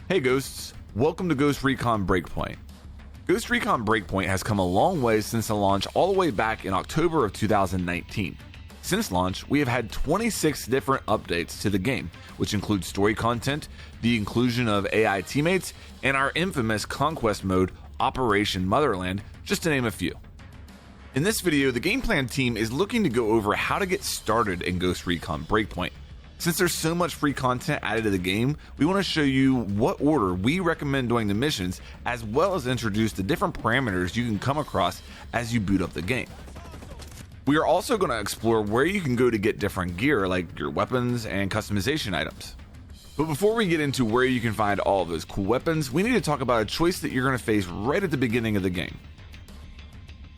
Hey Ghosts, welcome to Ghost Recon Breakpoint. Ghost Recon Breakpoint has come a long way since the launch all the way back in October of 2019. Since launch, we have had 26 different updates to the game, which include story content, the inclusion of AI teammates, and our infamous conquest mode, Operation Motherland, just to name a few. In this video, the Game Plan team is looking to go over how to get started in Ghost Recon Breakpoint. Since there's so much free content added to the game, we want to show you what order we recommend doing the missions, as well as introduce the different parameters you can come across as you boot up the game. We are also going to explore where you can go to get different gear, like your weapons and customization items. But before we get into where you can find all of those cool weapons, we need to talk about a choice that you're going to face right at the beginning of the game.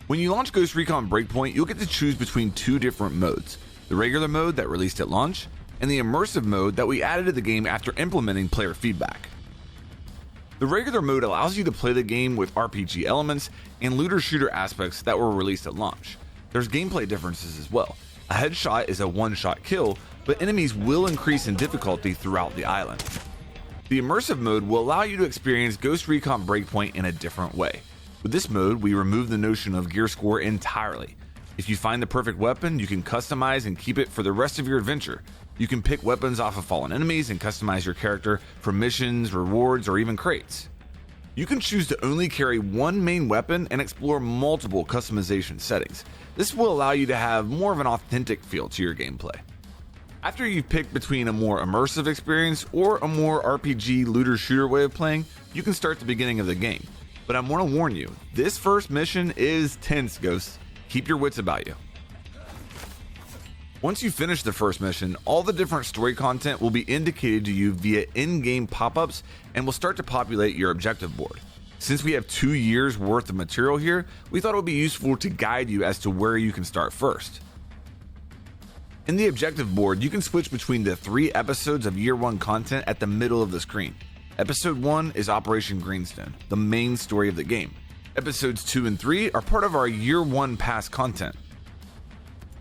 When you launch Ghost Recon Breakpoint, you'll get to choose between two different modes: the regular mode that released at launch, and the immersive mode that we added to the game after implementing player feedback. The regular mode allows you to play the game with RPG elements and looter shooter aspects that were released at launch. There's gameplay differences as well. A headshot is a one-shot kill, but enemies will increase in difficulty throughout the island. The immersive mode will allow you to experience Ghost Recon Breakpoint in a different way. With this mode, we remove the notion of gear score entirely. If you find the perfect weapon, you can customize and keep it for the rest of your adventure. You can pick weapons off of fallen enemies and customize your character for missions, rewards, or even crates. You can choose to only carry one main weapon and explore multiple customization settings. This will allow you to have more of an authentic feel to your gameplay. After you've picked between a more immersive experience or a more RPG looter shooter way of playing, you can start the beginning of the game. But I want to warn you, this first mission is tense, Ghosts. Keep your wits about you. Once you finish the first mission, all the different story content will be indicated to you via in-game pop-ups and will start to populate your objective board. Since we have 2 years worth of material here, we thought it would be useful to guide you as to where you can start first. In the objective board, you can switch between the 3 episodes of Year 1 content at the middle of the screen. Episode 1 is Operation Greenstone, the main story of the game. Episodes 2 and 3 are part of our Year 1 Pass content.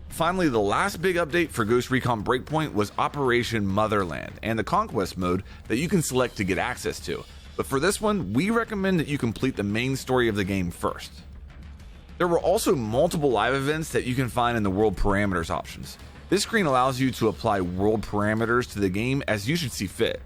Finally, the last big update for Ghost Recon Breakpoint was Operation Motherland and the Conquest mode that you can select to get access to. But for this one, we recommend that you complete the main story of the game first. There were also multiple live events that you can find in the World Parameters options. This screen allows you to apply world parameters to the game as you should see fit.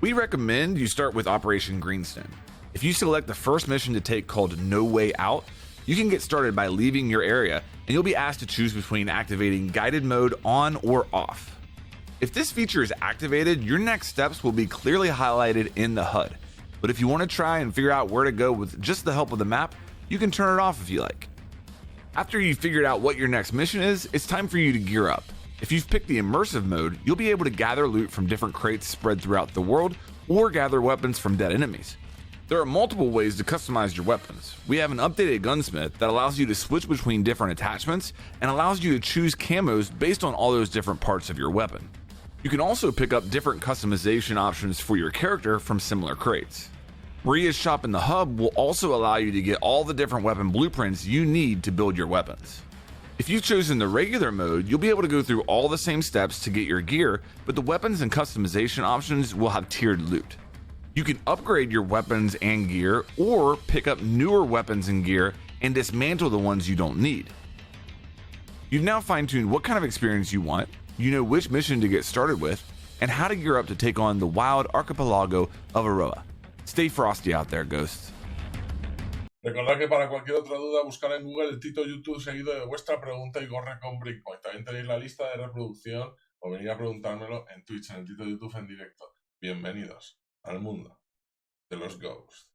We recommend you start with Operation Greenstone. If you select the first mission to take called No Way Out, you can get started by leaving your area, and you'll be asked to choose between activating guided mode on or off. If this feature is activated, your next steps will be clearly highlighted in the HUD. But if you want to try and figure out where to go with just the help of the map, you can turn it off if you like. After you've figured out what your next mission is, it's time for you to gear up. If you've picked the immersive mode, you'll be able to gather loot from different crates spread throughout the world or gather weapons from dead enemies. There are multiple ways to customize your weapons. We have an updated gunsmith that allows you to switch between different attachments and allows you to choose camos based on all those different parts of your weapon. You can also pick up different customization options for your character from similar crates. Maria's shop in the hub will also allow you to get all the different weapon blueprints you need to build your weapons. If you've chosen the regular mode, you'll be able to go through all the same steps to get your gear, but the weapons and customization options will have tiered loot. You can upgrade your weapons and gear, or pick up newer weapons and gear and dismantle the ones you don't need. You've now fine-tuned what kind of experience you want, you know which mission to get started with, and how to gear up to take on the wild archipelago of Aroa. Stay frosty out there, Ghosts. Recordad que para cualquier otra duda buscar en Google el título YouTube seguido de vuestra pregunta y corre con Breakpoint. También tenéis la lista de reproducción o venir a preguntármelo en Twitch, en el título YouTube en directo. Bienvenidos al mundo de los Ghosts.